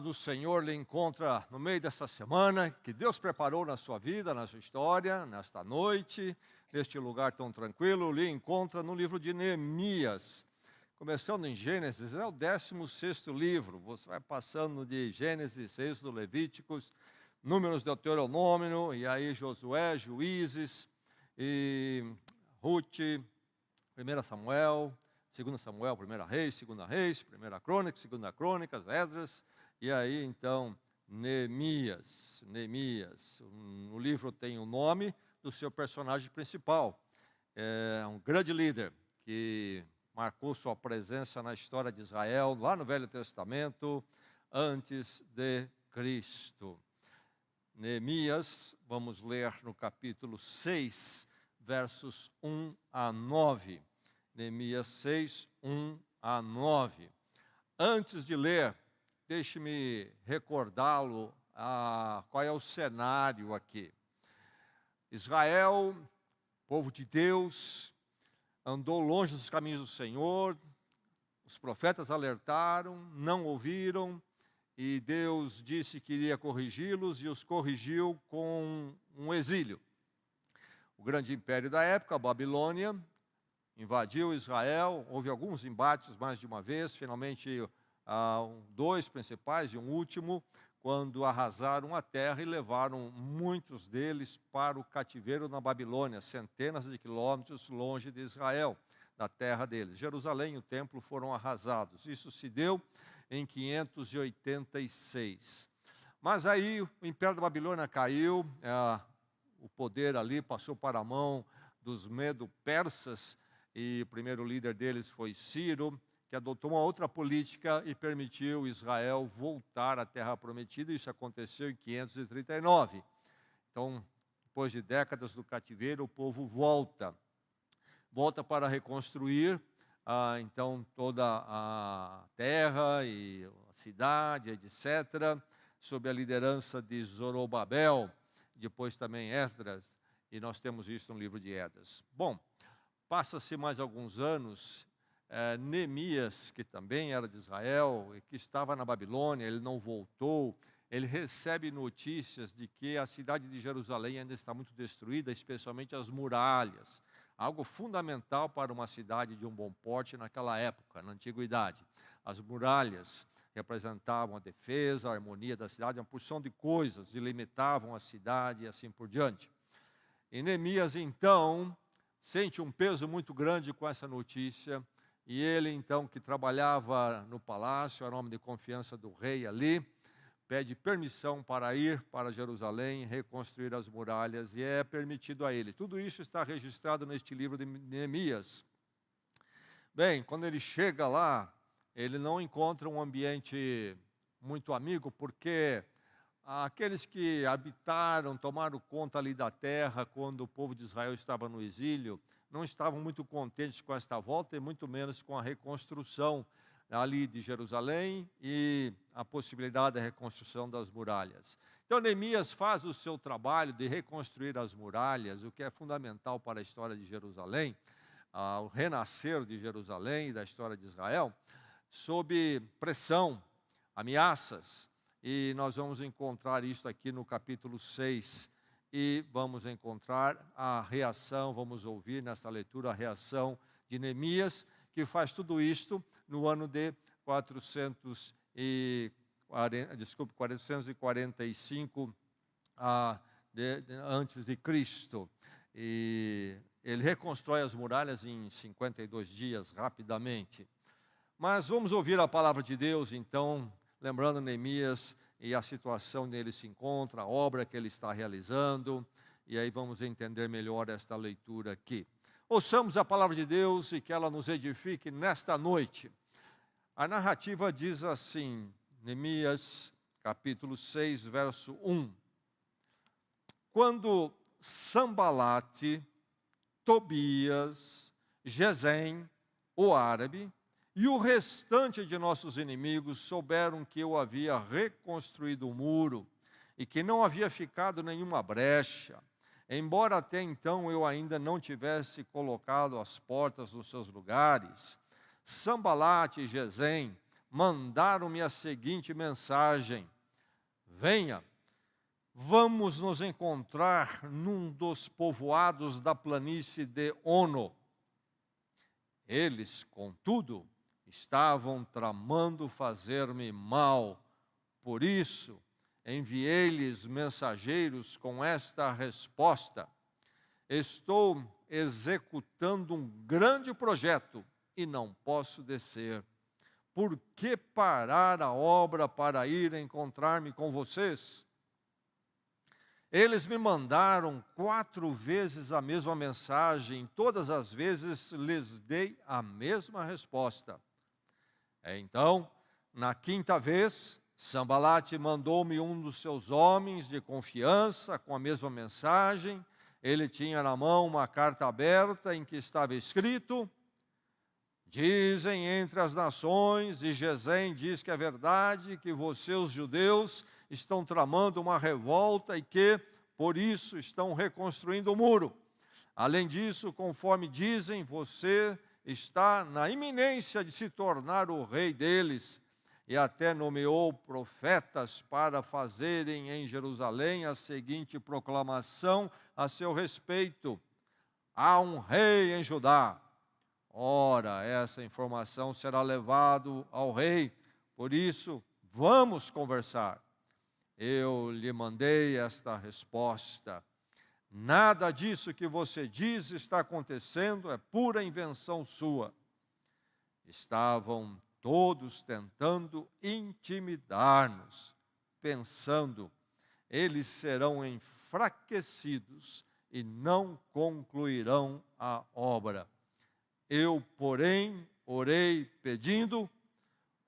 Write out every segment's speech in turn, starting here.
do Senhor lhe encontra no meio dessa semana, que Deus preparou na sua vida, na sua história, nesta noite, neste lugar tão tranquilo, lhe encontra no livro de Neemias. Começando em Gênesis, é o 16º livro. Você vai passando de Gênesis, Êxodo, Levíticos, Números, Deuteronômio, e aí Josué, Juízes, e Ruth, 1 Samuel, 2 Samuel, 1 Reis, 2 Reis, 1 Crônicas, 2 Crônicas, Esdras, e aí então Neemias. O livro tem o nome do seu personagem principal. É um grande líder que marcou sua presença na história de Israel, lá no Velho Testamento, antes de Cristo. Neemias, vamos ler no capítulo 6, versos 1 a 9. Neemias 6, 1 a 9. Antes de ler, deixe-me recordá-lo qual é o cenário aqui. Israel, povo de Deus, andou longe dos caminhos do Senhor, os profetas alertaram, não ouviram, e Deus disse que iria corrigi-los e os corrigiu com um exílio. O grande império da época, a Babilônia, invadiu Israel, houve alguns embates mais de uma vez, finalmente 2 principais e um último, quando arrasaram a terra e levaram muitos deles para o cativeiro na Babilônia, centenas de quilômetros longe de Israel, da terra deles. Jerusalém e o templo foram arrasados. Isso se deu em 586. Mas aí o Império da Babilônia caiu, o poder ali passou para a mão dos medo-persas, e o primeiro líder deles foi Ciro, que adotou uma outra política e permitiu Israel voltar à terra prometida. Isso aconteceu em 539. Então, depois de décadas do cativeiro, o povo volta para reconstruir então toda a terra e a cidade, etc., sob a liderança de Zorobabel, depois também Esdras, e nós temos isso no livro de Esdras. Bom, passa-se mais alguns anos, Neemias, que também era de Israel, e que estava na Babilônia, ele não voltou, ele recebe notícias de que a cidade de Jerusalém ainda está muito destruída, especialmente as muralhas, algo fundamental para uma cidade de um bom porte naquela época, na antiguidade. As muralhas representavam a defesa, a harmonia da cidade, uma porção de coisas, delimitavam a cidade e assim por diante. E Neemias, então, sente um peso muito grande com essa notícia, e ele, então, que trabalhava no palácio, era homem de confiança do rei ali, pede permissão para ir para Jerusalém, reconstruir as muralhas, e é permitido a ele. Tudo isso está registrado neste livro de Neemias. Bem, quando ele chega lá, ele não encontra um ambiente muito amigo, porque aqueles que habitaram, tomaram conta ali da terra, quando o povo de Israel estava no exílio, não estavam muito contentes com esta volta, e muito menos com a reconstrução ali de Jerusalém e a possibilidade da reconstrução das muralhas. Então Neemias faz o seu trabalho de reconstruir as muralhas, o que é fundamental para a história de Jerusalém, o renascer de Jerusalém e da história de Israel, sob pressão, ameaças, e nós vamos encontrar isso aqui no capítulo 6, e vamos encontrar a reação, vamos ouvir nessa leitura a reação de Neemias, que faz tudo isto no ano de 445 antes de Cristo. E ele reconstrói as muralhas em 52 dias, rapidamente. Mas vamos ouvir a palavra de Deus, então, lembrando Neemias e a situação onde ele se encontra, a obra que ele está realizando, e aí vamos entender melhor esta leitura aqui. Ouçamos a palavra de Deus e que ela nos edifique nesta noite. A narrativa diz assim, Neemias, capítulo 6, verso 1. Quando Sambalate, Tobias, Gesem, o árabe, e o restante de nossos inimigos souberam que eu havia reconstruído o muro e que não havia ficado nenhuma brecha, embora até então eu ainda não tivesse colocado as portas nos seus lugares. Sambalate e Gesem mandaram-me a seguinte mensagem: venha, vamos nos encontrar num dos povoados da planície de Ono. Eles, contudo, estavam tramando fazer-me mal. Por isso, enviei-lhes mensageiros com esta resposta: estou executando um grande projeto e não posso descer. Por que parar a obra para ir encontrar-me com vocês? Eles me mandaram 4 vezes a mesma mensagem, todas as vezes lhes dei a mesma resposta. Então, na 5ª vez, Sambalate mandou-me um dos seus homens de confiança com a mesma mensagem. Ele tinha na mão uma carta aberta em que estava escrito: dizem entre as nações, e Gesem diz que é verdade, que você, os judeus, estão tramando uma revolta e que, por isso, estão reconstruindo o muro. Além disso, conforme dizem, você está na iminência de se tornar o rei deles, e até nomeou profetas para fazerem em Jerusalém a seguinte proclamação a seu respeito: há um rei em Judá. Ora, essa informação será levada ao rei, por isso, vamos conversar. Eu lhe mandei esta resposta: nada disso que você diz está acontecendo, é pura invenção sua. Estavam todos tentando intimidar-nos, pensando: eles serão enfraquecidos e não concluirão a obra. Eu, porém, orei pedindo: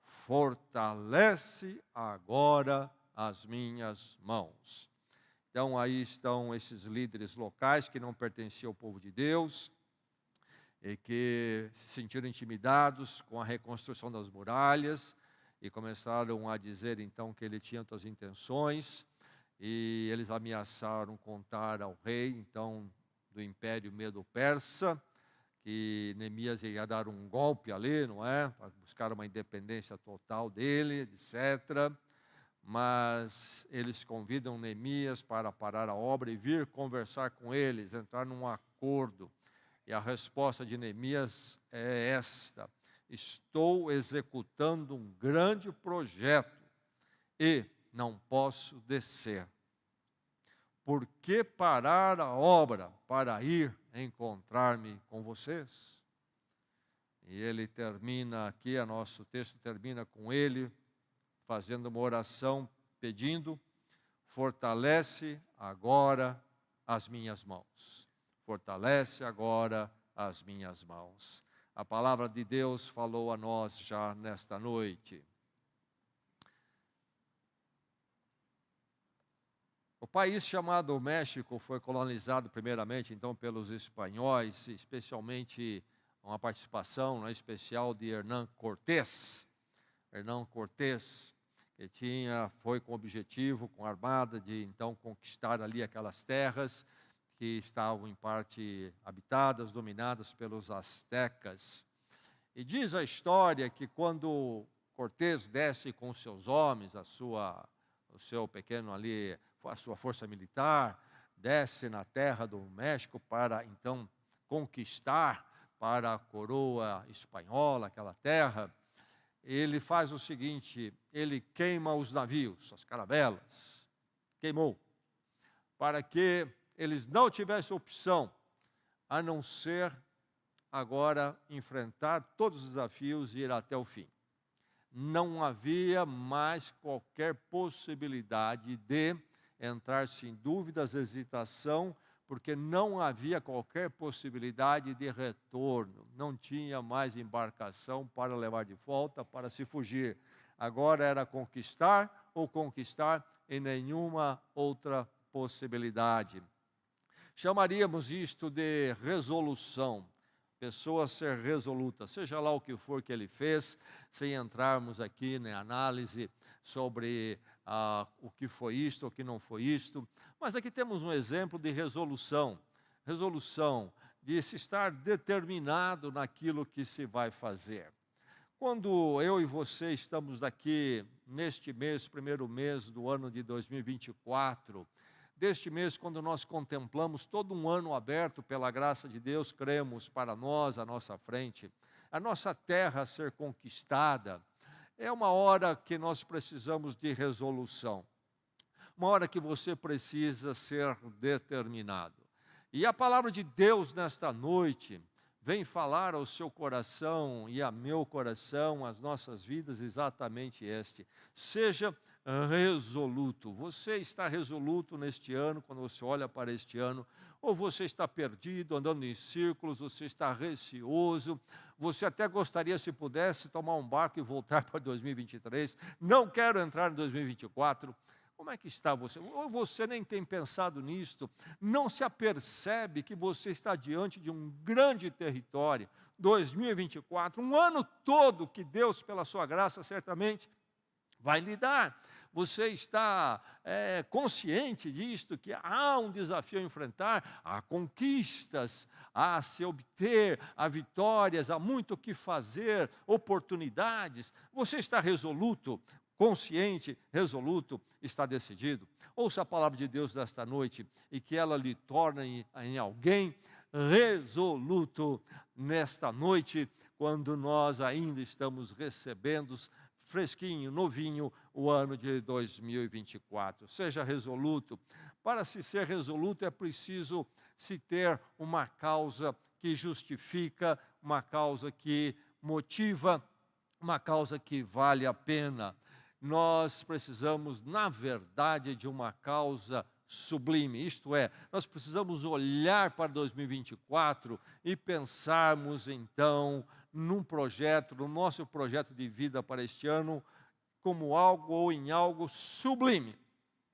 fortalece agora as minhas mãos. Então, aí estão esses líderes locais que não pertenciam ao povo de Deus e que se sentiram intimidados com a reconstrução das muralhas e começaram a dizer, então, que ele tinha outras intenções, e eles ameaçaram contar ao rei, então, do Império Medo-Persa, que Neemias ia dar um golpe ali, não é? Para buscar uma independência total dele, etc. Mas eles convidam Neemias para parar a obra e vir conversar com eles, entrar num acordo. E a resposta de Neemias é esta: estou executando um grande projeto e não posso descer. Por que parar a obra para ir encontrar-me com vocês? E ele termina aqui, nosso texto termina com ele fazendo uma oração pedindo: fortalece agora as minhas mãos. Fortalece agora as minhas mãos. A palavra de Deus falou a nós já nesta noite. O país chamado México foi colonizado primeiramente, então, pelos espanhóis, especialmente uma participação especial de Hernán Cortés. Hernán Cortés, que foi com o objetivo, com a armada, de então conquistar ali aquelas terras que estavam em parte habitadas, dominadas pelos astecas. E diz a história que quando Cortés desce com seus homens, o seu pequeno ali, a sua força militar, desce na terra do México para então conquistar para a coroa espanhola aquela terra, ele faz o seguinte: ele queima os navios, as caravelas, queimou, para que eles não tivessem opção a não ser agora enfrentar todos os desafios e ir até o fim. Não havia mais qualquer possibilidade de entrar-se em dúvidas, hesitação, porque não havia qualquer possibilidade de retorno. Não tinha mais embarcação para levar de volta, para se fugir. Agora era conquistar ou conquistar, e nenhuma outra possibilidade. Chamaríamos isto de resolução. Pessoa ser resoluta, seja lá o que for que ele fez, sem entrarmos aqui na análise sobre o que foi isto, o que não foi isto. Mas aqui temos um exemplo de resolução. Resolução de se estar determinado naquilo que se vai fazer. Quando eu e você estamos aqui neste mês, primeiro mês do ano de 2024, deste mês, quando nós contemplamos todo um ano aberto pela graça de Deus, cremos para nós, à nossa frente, a nossa terra a ser conquistada, é uma hora que nós precisamos de resolução, uma hora que você precisa ser determinado. E a palavra de Deus nesta noite vem falar ao seu coração e a meu coração, às nossas vidas, exatamente este: seja resoluto. Você está resoluto neste ano, quando você olha para este ano, ou você está perdido, andando em círculos, você está receoso, você até gostaria, se pudesse, tomar um barco e voltar para 2023, não quero entrar em 2024. Como é que está você? Ou você nem tem pensado nisto, não se apercebe que você está diante de um grande território, 2024, um ano todo que Deus, pela sua graça, certamente vai lhe dar. Você está consciente disto, que há um desafio a enfrentar, há conquistas a se obter, há vitórias, há muito o que fazer, oportunidades. Você está resoluto, consciente, resoluto, está decidido? Ouça a palavra de Deus desta noite e que ela lhe torne em alguém resoluto nesta noite, quando nós ainda estamos recebendo fresquinho, novinho, o ano de 2024. Seja resoluto. Para se ser resoluto é preciso se ter uma causa que justifica, uma causa que motiva, uma causa que vale a pena. Nós precisamos, na verdade, de uma causa sublime, isto é, nós precisamos olhar para 2024 e pensarmos, então, num projeto, no nosso projeto de vida para este ano, como algo ou em algo sublime.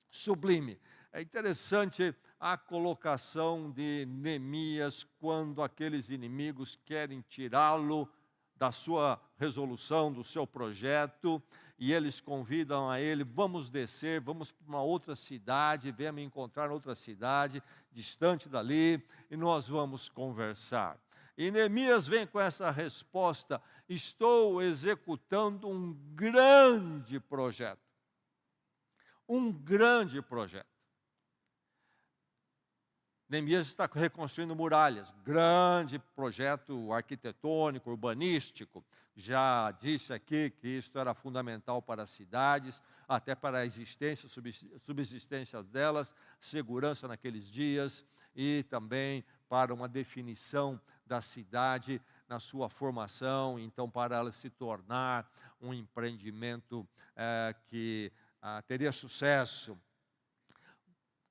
Sublime. É interessante a colocação de Neemias quando aqueles inimigos querem tirá-lo da sua resolução, do seu projeto, e eles convidam a ele: vamos descer, vamos para uma outra cidade, venha me encontrar em outra cidade, distante dali, e nós vamos conversar. E Neemias vem com essa resposta: estou executando um grande projeto. Um grande projeto. Neemias está reconstruindo muralhas, grande projeto arquitetônico, urbanístico. Já disse aqui que isto era fundamental para as cidades, até para a existência, subsistência delas, segurança naqueles dias e também para uma definição da cidade na sua formação, então para ela se tornar um empreendimento que teria sucesso.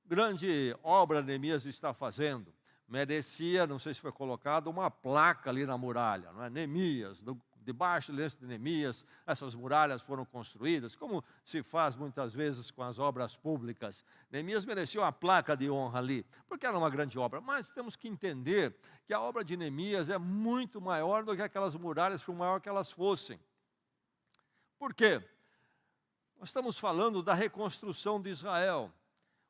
Grande obra Neemias está fazendo. Merecia, não sei se foi colocado, uma placa ali na muralha, não é? Neemias, debaixo desse de Neemias, essas muralhas foram construídas, como se faz muitas vezes com as obras públicas. Neemias merecia uma placa de honra ali, porque era uma grande obra. Mas temos que entender que a obra de Neemias é muito maior do que aquelas muralhas, por maior que elas fossem. Por quê? Nós estamos falando da reconstrução de Israel.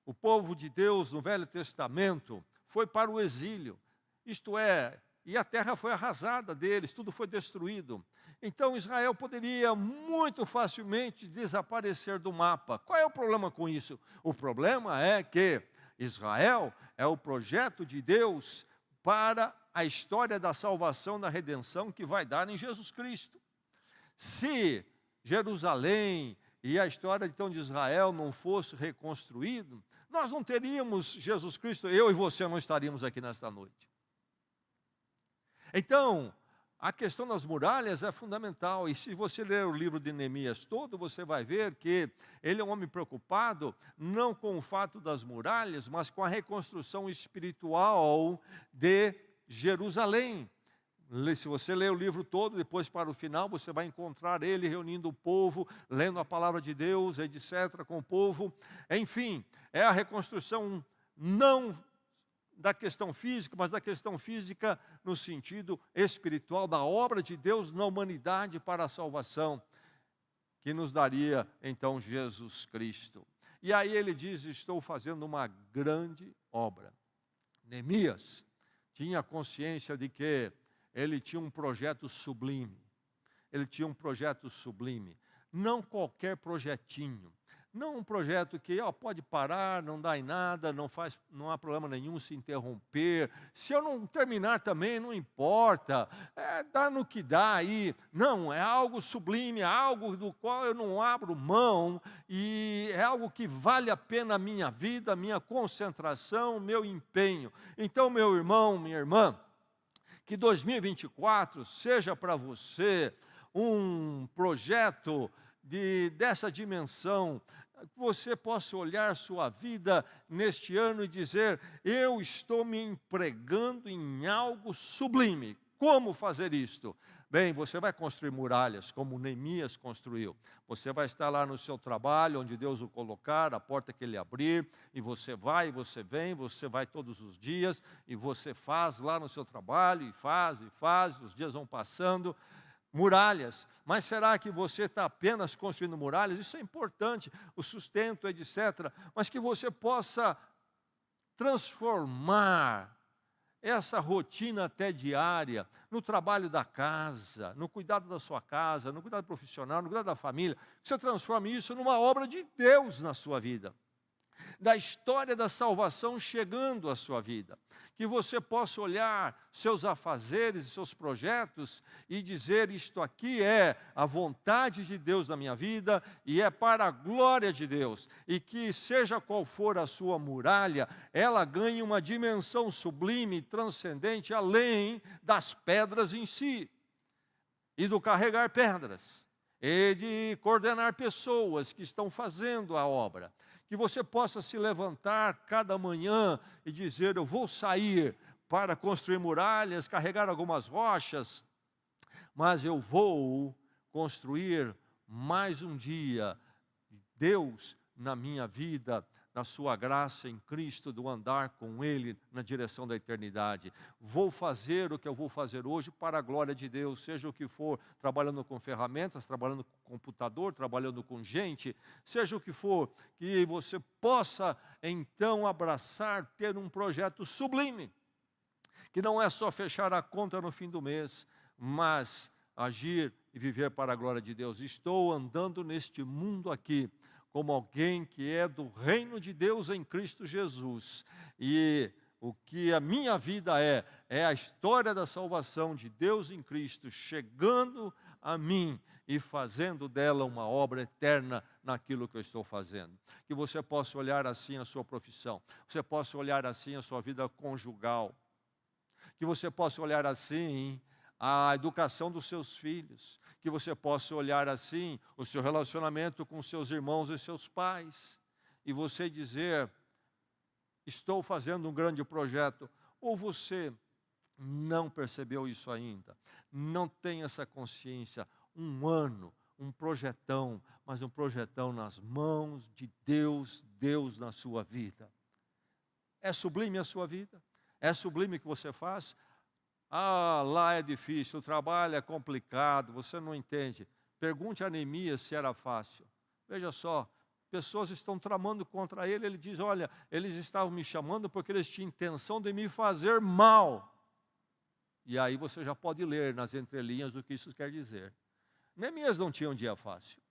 O povo de Deus no Velho Testamento foi para o exílio, isto é, e a terra foi arrasada deles, tudo foi destruído. Então Israel poderia muito facilmente desaparecer do mapa. Qual é o problema com isso? O problema é que Israel é o projeto de Deus para a história da salvação, da redenção que vai dar em Jesus Cristo. Se Jerusalém e a história então de Israel não fosse reconstruído, nós não teríamos Jesus Cristo, eu e você não estaríamos aqui nesta noite. Então, a questão das muralhas é fundamental, e se você ler o livro de Neemias todo, você vai ver que ele é um homem preocupado, não com o fato das muralhas, mas com a reconstrução espiritual de Jerusalém. Se você ler o livro todo, depois para o final, você vai encontrar ele reunindo o povo, lendo a palavra de Deus, etc., com o povo. Enfim, é a reconstrução não da questão física, mas da questão física no sentido espiritual, da obra de Deus na humanidade para a salvação, que nos daria, então, Jesus Cristo. E aí ele diz: estou fazendo uma grande obra. Neemias tinha consciência de que ele tinha um projeto sublime. ele tinha um projeto sublime. Não qualquer projetinho. Não um projeto que pode parar, não dá em nada, não há problema nenhum se interromper. Se eu não terminar também, não importa. Dá no que dá aí. Não, é algo sublime, é algo do qual eu não abro mão. E é algo que vale a pena a minha vida, a minha concentração, o meu empenho. Então, meu irmão, minha irmã, que 2024 seja para você um projeto dessa dimensão, que você possa olhar sua vida neste ano e dizer: eu estou me empregando em algo sublime. Como fazer isto? Bem, você vai construir muralhas, como Neemias construiu. Você vai estar lá no seu trabalho, onde Deus o colocar, a porta que Ele abrir, e você vai, você vem, você vai todos os dias, e você faz lá no seu trabalho, e faz, os dias vão passando. Muralhas, mas será que você está apenas construindo muralhas? Isso é importante, o sustento, etc. Mas que você possa transformar essa rotina até diária, no trabalho da casa, no cuidado da sua casa, no cuidado profissional, no cuidado da família, que você transforme isso numa obra de Deus na sua vida, da história da salvação chegando à sua vida, que você possa olhar seus afazeres e seus projetos e dizer: isto aqui é a vontade de Deus na minha vida e é para a glória de Deus, e que seja qual for a sua muralha, ela ganhe uma dimensão sublime, transcendente, além das pedras em si, e do carregar pedras, e de coordenar pessoas que estão fazendo a obra. Que você possa se levantar cada manhã e dizer: eu vou sair para construir muralhas, carregar algumas rochas, mas eu vou construir mais um dia de Deus na minha vida, na sua graça em Cristo, do andar com Ele na direção da eternidade. Vou fazer o que eu vou fazer hoje para a glória de Deus, seja o que for, trabalhando com ferramentas, trabalhando com computador, trabalhando com gente, seja o que for, que você possa então abraçar, ter um projeto sublime, que não é só fechar a conta no fim do mês, mas agir e viver para a glória de Deus. Estou andando neste mundo aqui como alguém que é do reino de Deus em Cristo Jesus. E o que a minha vida é a história da salvação de Deus em Cristo, chegando a mim e fazendo dela uma obra eterna naquilo que eu estou fazendo. Que você possa olhar assim a sua profissão, você possa olhar assim a sua vida conjugal, que você possa olhar assim a educação dos seus filhos, que você possa olhar assim o seu relacionamento com seus irmãos e seus pais, e você dizer: estou fazendo um grande projeto. Ou você não percebeu isso ainda, não tem essa consciência. Um ano, um projetão, mas um projetão nas mãos de Deus, Deus na sua vida. É sublime a sua vida? É sublime o que você faz? Lá é difícil, o trabalho é complicado, você não entende. Pergunte a Neemias se era fácil. Veja só, pessoas estão tramando contra ele, ele diz: olha, eles estavam me chamando porque eles tinham intenção de me fazer mal. E aí você já pode ler nas entrelinhas o que isso quer dizer. Neemias não tinha um dia fácil.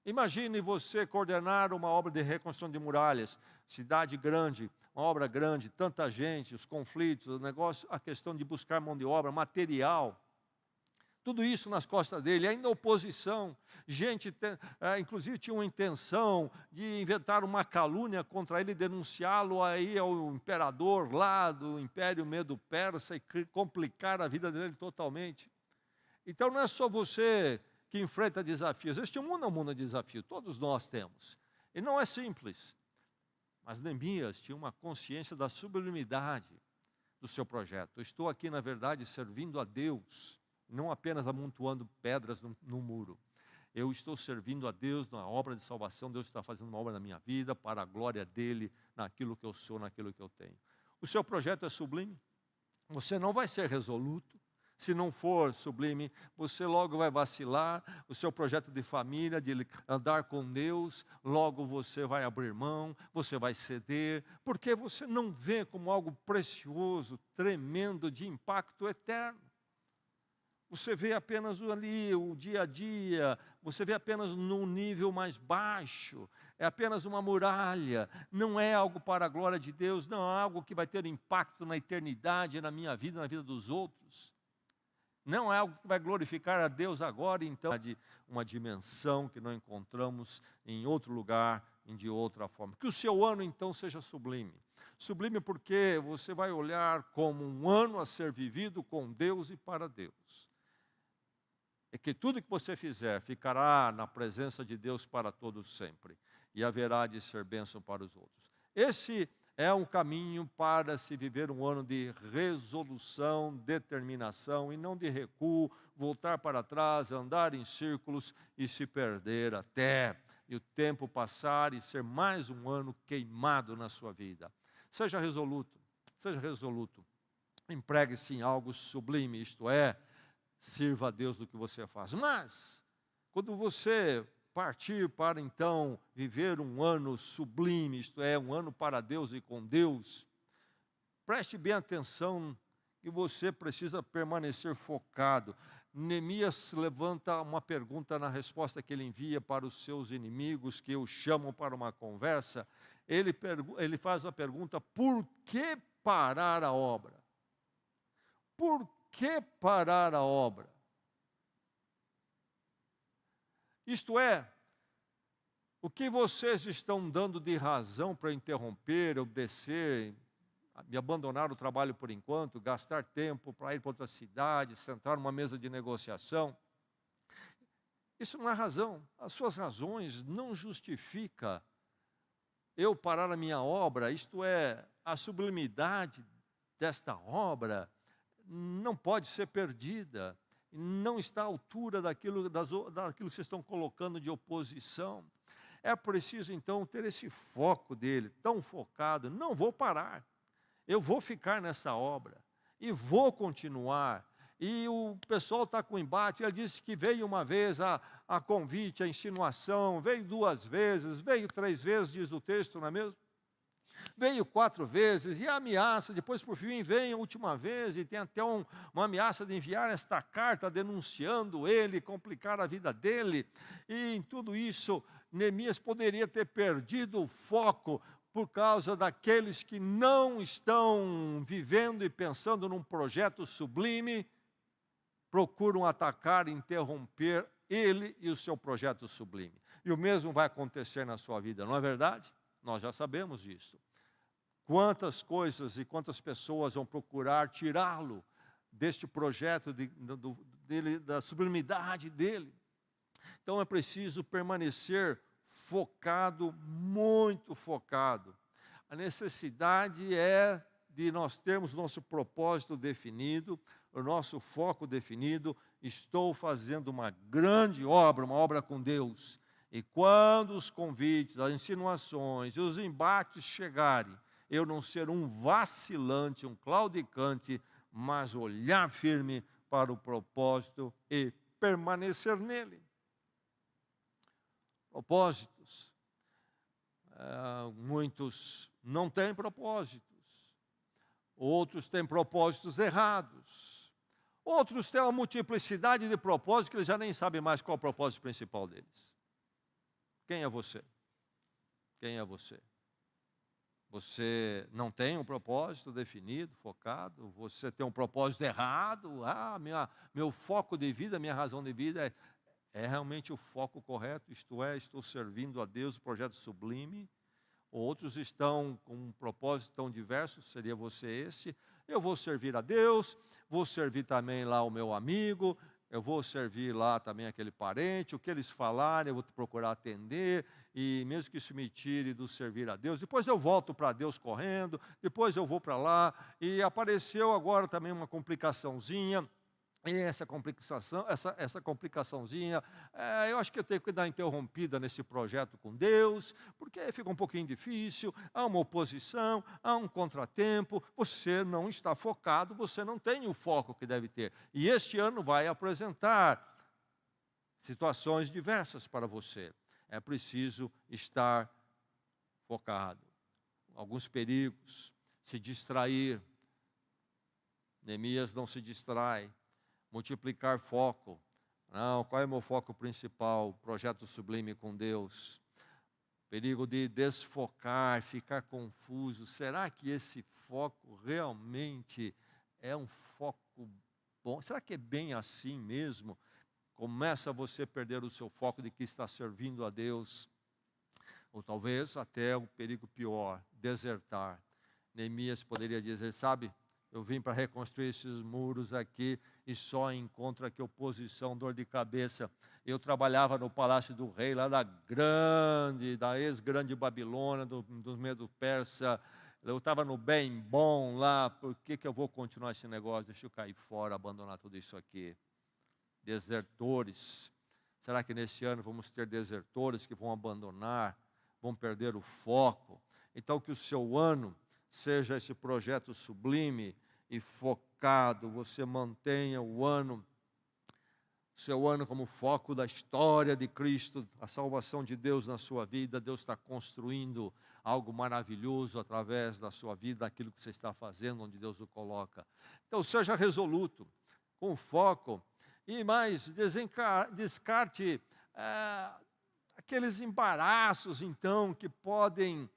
Imagine você coordenar uma obra de reconstrução de muralhas, cidade grande, uma obra grande, tanta gente, os conflitos, o negócio, a questão de buscar mão de obra, material, tudo isso nas costas dele, ainda oposição, gente, inclusive tinha uma intenção de inventar uma calúnia contra ele, denunciá-lo aí ao imperador lá do Império Medo-Persa e complicar a vida dele totalmente. Então não é só você que enfrenta desafios. Este mundo é um mundo de desafio, todos nós temos. E não é simples. Mas Neemias tinha uma consciência da sublimidade do seu projeto. Eu estou aqui, na verdade, servindo a Deus, não apenas amontoando pedras no muro. Eu estou servindo a Deus na obra de salvação. Deus está fazendo uma obra na minha vida, para a glória dEle, naquilo que eu sou, naquilo que eu tenho. O seu projeto é sublime. Você não vai ser resoluto. Se não for sublime, você logo vai vacilar. O seu projeto de família, de andar com Deus, logo você vai abrir mão, você vai ceder, porque você não vê como algo precioso, tremendo, de impacto eterno. Você vê apenas ali o dia a dia, você vê apenas num nível mais baixo, é apenas uma muralha, não é algo para a glória de Deus, não é algo que vai ter impacto na eternidade, na minha vida, na vida dos outros. Não é algo que vai glorificar a Deus agora, então, uma dimensão que não encontramos em outro lugar, de outra forma. Que o seu ano, então, seja sublime. Sublime porque você vai olhar como um ano a ser vivido com Deus e para Deus. É que tudo que você fizer ficará na presença de Deus para todos sempre. E haverá de ser bênção para os outros. Esse é um caminho para se viver um ano de resolução, determinação e não de recuo, voltar para trás, andar em círculos e se perder até e o tempo passar e ser mais um ano queimado na sua vida. Seja resoluto, seja resoluto. Empregue-se em algo sublime, isto é, sirva a Deus do que você faz. Mas, quando você partir para então viver um ano sublime, isto é, um ano para Deus e com Deus, preste bem atenção que você precisa permanecer focado. Neemias levanta uma pergunta na resposta que ele envia para os seus inimigos, que o chamam para uma conversa. Ele faz a pergunta: por que parar a obra? Por que parar a obra? Isto é, o que vocês estão dando de razão para interromper, obedecer, me abandonar o trabalho por enquanto, gastar tempo para ir para outra cidade, sentar numa mesa de negociação? Isso não é razão. As suas razões não justificam eu parar a minha obra, isto é, a sublimidade desta obra não pode ser perdida. Não está à altura daquilo que vocês estão colocando de oposição. É preciso, então, ter esse foco dele, tão focado. Não vou parar, eu vou ficar nessa obra, e vou continuar. E o pessoal está com embate, ele disse que veio uma vez a convite, a insinuação, veio 2 vezes, veio 3 vezes, diz o texto, não é mesmo? Veio 4 vezes, e a ameaça, depois por fim vem a última vez, e tem até uma ameaça de enviar esta carta denunciando ele, complicar a vida dele, e em tudo isso, Neemias poderia ter perdido o foco por causa daqueles que não estão vivendo e pensando num projeto sublime, procuram atacar e interromper ele e o seu projeto sublime. E o mesmo vai acontecer na sua vida, não é verdade? Nós já sabemos disso. Quantas coisas e quantas pessoas vão procurar tirá-lo deste projeto dele, da sublimidade dele. Então é preciso permanecer focado, muito focado. A necessidade é de nós termos nosso propósito definido, o nosso foco definido. Estou fazendo uma grande obra, uma obra com Deus. E quando os convites, as insinuações e os embates chegarem, eu não ser um vacilante, um claudicante, mas olhar firme para o propósito e permanecer nele. Propósitos. Muitos não têm propósitos. Outros têm propósitos errados. Outros têm uma multiplicidade de propósitos que eles já nem sabem mais qual é o propósito principal deles. Quem é você? Quem é você? Você não tem um propósito definido, focado? Você tem um propósito errado? Meu foco de vida, minha razão de vida é realmente o foco correto, isto é, estou servindo a Deus, o projeto sublime. Outros estão com um propósito tão diverso, seria você esse. Eu vou servir a Deus, vou servir também lá o meu amigo, eu vou servir lá também aquele parente, o que eles falarem eu vou procurar atender, e mesmo que isso me tire do servir a Deus, depois eu volto para Deus correndo, depois eu vou para lá, e apareceu agora também uma complicaçãozinha, e essa complicaçãozinha, eu acho que eu tenho que dar interrompida nesse projeto com Deus, porque fica um pouquinho difícil, há uma oposição, há um contratempo, você não está focado, você não tem o foco que deve ter. E este ano vai apresentar situações diversas para você. É preciso estar focado. Alguns perigos, se distrair. Neemias não se distrai. multiplicar foco. Não, qual é o meu foco principal? Projeto sublime com Deus. Perigo de desfocar, ficar confuso. Será que esse foco realmente é um foco bom? Será que é bem assim mesmo? Começa você a perder o seu foco de que está servindo a Deus. Ou talvez até um perigo pior, desertar. Neemias poderia dizer, sabe, eu vim para reconstruir esses muros aqui e só encontro aqui oposição, dor de cabeça. Eu trabalhava no palácio do rei, lá da ex-grande Babilônia, do Medo Persa. Eu estava no bem bom lá, por que eu vou continuar esse negócio? Deixa eu cair fora, abandonar tudo isso aqui. Desertores. Será que nesse ano vamos ter desertores que vão abandonar, vão perder o foco? Então que o seu ano seja esse projeto sublime e focado, você mantenha seu ano como foco da história de Cristo, a salvação de Deus na sua vida. Deus está construindo algo maravilhoso através da sua vida, aquilo que você está fazendo, onde Deus o coloca. Então seja resoluto, com foco, e mais, descarte aqueles embaraços, então, que podem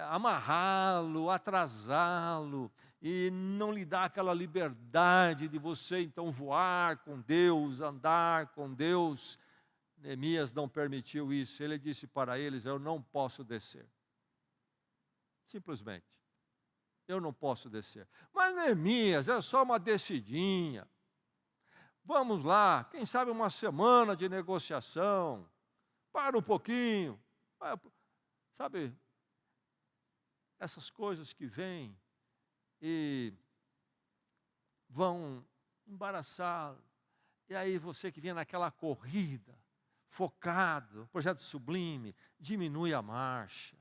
amarrá-lo, atrasá-lo, e não lhe dar aquela liberdade de você, então, voar com Deus, andar com Deus. Neemias não permitiu isso. Ele disse para eles, eu não posso descer. Simplesmente. Eu não posso descer. Mas Neemias, é só uma descidinha. Vamos lá, quem sabe uma semana de negociação. Para um pouquinho. Sabe, essas coisas que vêm e vão embaraçá-lo. E aí você que vem naquela corrida, focado, projeto sublime, diminui a marcha.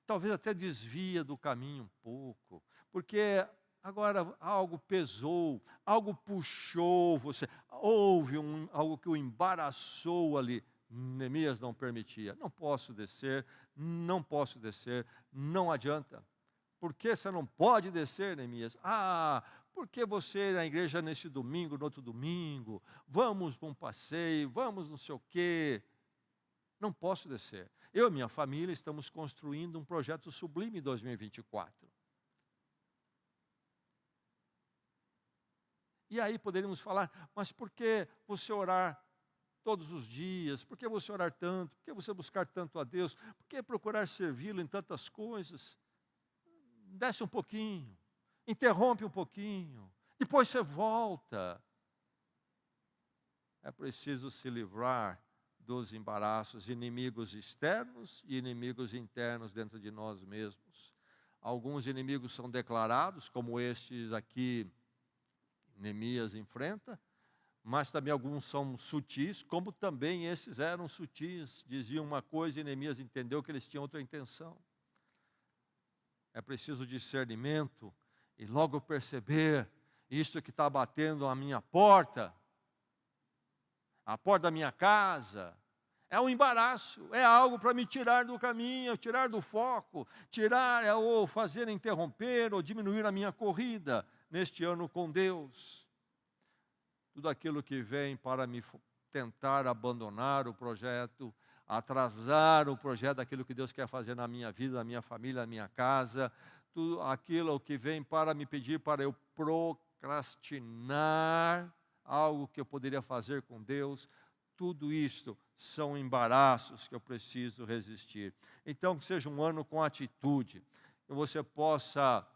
Talvez até desvia do caminho um pouco, porque agora algo pesou, algo puxou você, houve algo que o embaraçou ali. Neemias não permitia, não posso descer, não adianta. Por que você não pode descer, Neemias? Porque você na igreja nesse domingo, no outro domingo, vamos para um passeio, vamos não sei o quê. Não posso descer. Eu e minha família estamos construindo um projeto sublime em 2024. E aí poderíamos falar, mas por que você orar todos os dias? Por que você orar tanto? Por que você buscar tanto a Deus? Por que procurar servi-lo em tantas coisas? Desce um pouquinho, interrompe um pouquinho, depois você volta. É preciso se livrar dos embaraços, inimigos externos e inimigos internos dentro de nós mesmos. Alguns inimigos são declarados, como estes aqui, Neemias enfrenta, mas também alguns são sutis, como também esses eram sutis, diziam uma coisa e Neemias entendeu que eles tinham outra intenção. É preciso discernimento e logo perceber isso que está batendo a minha porta, a porta da minha casa. É um embaraço, é algo para me tirar do caminho, tirar do foco, ou fazer interromper ou diminuir a minha corrida neste ano com Deus. Tudo aquilo que vem para me tentar abandonar o projeto, atrasar o projeto daquilo que Deus quer fazer na minha vida, na minha família, na minha casa, tudo aquilo que vem para me pedir para eu procrastinar algo que eu poderia fazer com Deus, tudo isto são embaraços que eu preciso resistir. Então, que seja um ano com atitude, que você possa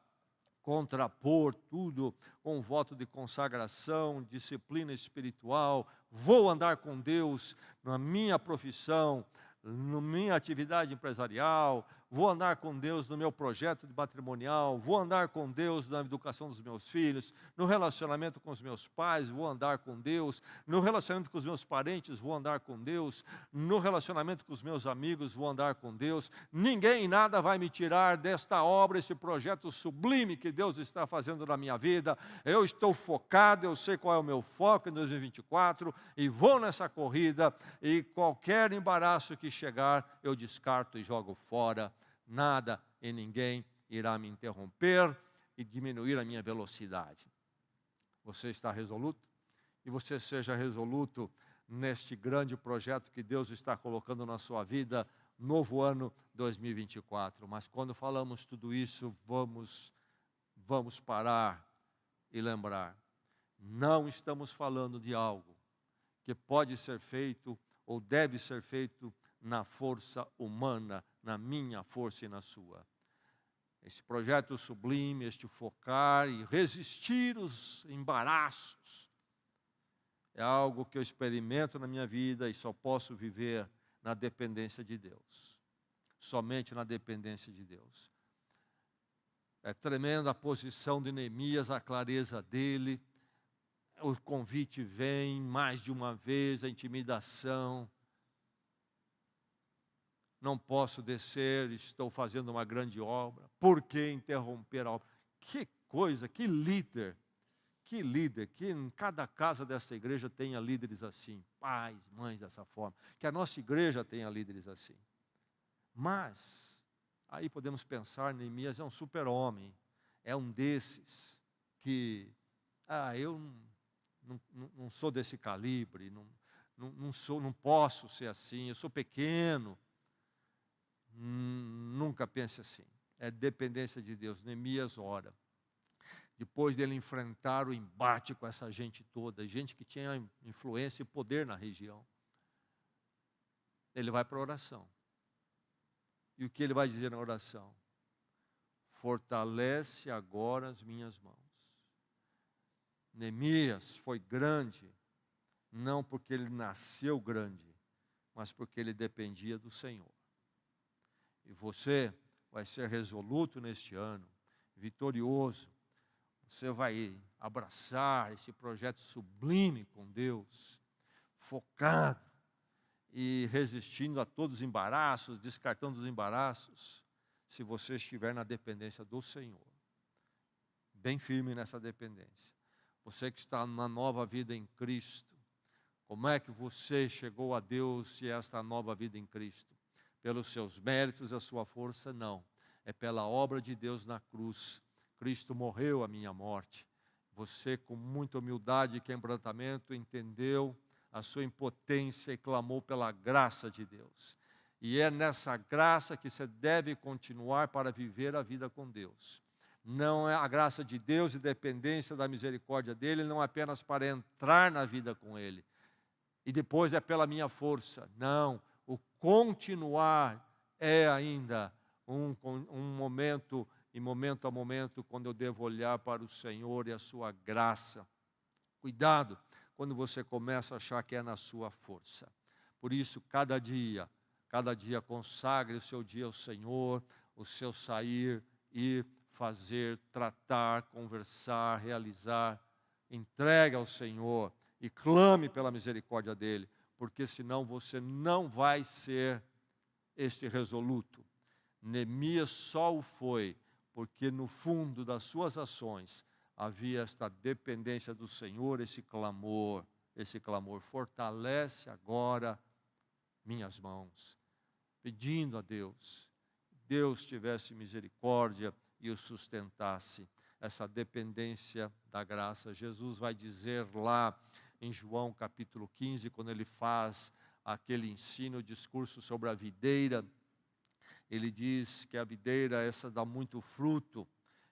contrapor tudo com um voto de consagração, disciplina espiritual. Vou andar com Deus na minha profissão, na minha atividade empresarial, vou andar com Deus no meu projeto de matrimonial, vou andar com Deus na educação dos meus filhos, no relacionamento com os meus pais, vou andar com Deus, no relacionamento com os meus parentes, vou andar com Deus, no relacionamento com os meus amigos, vou andar com Deus. Ninguém e nada vai me tirar desta obra, esse projeto sublime que Deus está fazendo na minha vida. Eu estou focado, eu sei qual é o meu foco em 2024 e vou nessa corrida, e qualquer embaraço que chegar, eu descarto e jogo fora. Nada e ninguém irá me interromper e diminuir a minha velocidade. Você está resoluto? e você seja resoluto neste grande projeto que Deus está colocando na sua vida, novo ano 2024. Mas quando falamos tudo isso, vamos parar e lembrar. Não estamos falando de algo que pode ser feito ou deve ser feito na força humana, na minha força e na sua. Este projeto sublime, este focar e resistir os embaraços, é algo que eu experimento na minha vida e só posso viver na dependência de Deus. Somente na dependência de Deus. É tremenda a posição de Neemias, a clareza dele. O convite vem mais de uma vez, a intimidação. Não posso descer, estou fazendo uma grande obra. Por que interromper a obra? Que coisa, que líder, que em cada casa dessa igreja tenha líderes assim, pais, mães dessa forma, que a nossa igreja tenha líderes assim. Mas, aí podemos pensar, Neemias é um super-homem, é um desses que, eu não sou desse calibre, não posso ser assim, eu sou pequeno. Nunca pense assim. É dependência de Deus. Neemias ora. Depois dele enfrentar o embate com essa gente toda, gente que tinha influência e poder na região, ele vai para a oração. E o que ele vai dizer na oração? Fortalece agora as minhas mãos. Neemias foi grande, não porque ele nasceu grande, mas porque ele dependia do Senhor. E você vai ser resoluto neste ano, vitorioso. Você vai abraçar esse projeto sublime com Deus, focado e resistindo a todos os embaraços, descartando os embaraços, se você estiver na dependência do Senhor. Bem firme nessa dependência. Você que está na nova vida em Cristo, como é que você chegou a Deus e esta nova vida em Cristo? Pelos seus méritos, a sua força, não. É pela obra de Deus na cruz. Cristo morreu a minha morte. Você, com muita humildade e quebrantamento, entendeu a sua impotência e clamou pela graça de Deus. E é nessa graça que você deve continuar para viver a vida com Deus. Não é a graça de Deus e dependência da misericórdia dEle, não apenas para entrar na vida com Ele. E depois é pela minha força. Não. O continuar é ainda um momento, e momento a momento, quando eu devo olhar para o Senhor e a sua graça. Cuidado quando você começa a achar que é na sua força. Por isso, cada dia consagre o seu dia ao Senhor, o seu sair, ir, fazer, tratar, conversar, realizar. Entregue ao Senhor e clame pela misericórdia dEle. Porque senão você não vai ser este resoluto. Neemias só o foi, porque no fundo das suas ações havia esta dependência do Senhor, esse clamor. Fortalece agora minhas mãos, pedindo a Deus tivesse misericórdia e o sustentasse. Essa dependência da graça. Jesus vai dizer lá em João capítulo 15, quando ele faz aquele ensino, o discurso sobre a videira, ele diz que a videira essa dá muito fruto,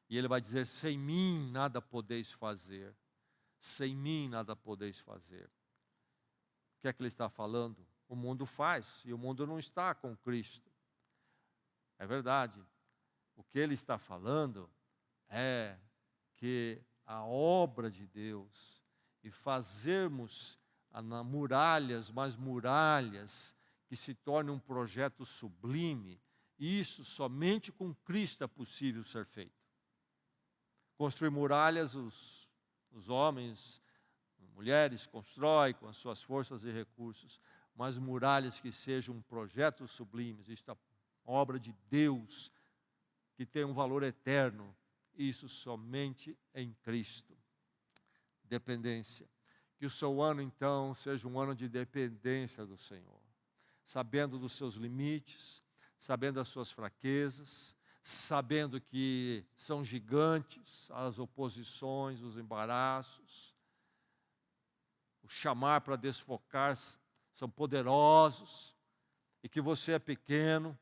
e ele vai dizer, sem mim nada podeis fazer. Sem mim nada podeis fazer. O que é que ele está falando? O mundo faz, e o mundo não está com Cristo. É verdade. O que ele está falando é que a obra de Deus, e fazermos mas muralhas, que se torne um projeto sublime, isso somente com Cristo é possível ser feito. Construir muralhas, os homens, mulheres constroem com as suas forças e recursos, mas muralhas que sejam projetos sublimes, isto é obra de Deus, que tem um valor eterno, isso somente em Cristo. Dependência. Que o seu ano, então, seja um ano de dependência do Senhor. Sabendo dos seus limites, sabendo das suas fraquezas, sabendo que são gigantes as oposições, os embaraços. chamar para desfocar são poderosos, e que você é pequeno,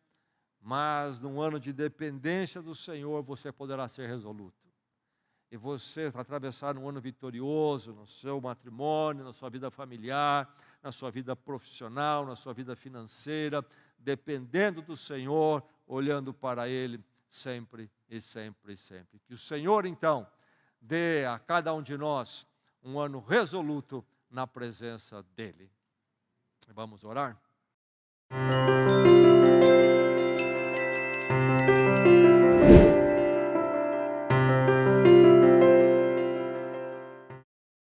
mas num ano de dependência do Senhor, você poderá ser resoluto. E você atravessar um ano vitorioso no seu matrimônio, na sua vida familiar, na sua vida profissional, na sua vida financeira, dependendo do Senhor, olhando para Ele sempre e sempre e sempre. Que o Senhor, então, dê a cada um de nós um ano resoluto na presença dEle. Vamos orar?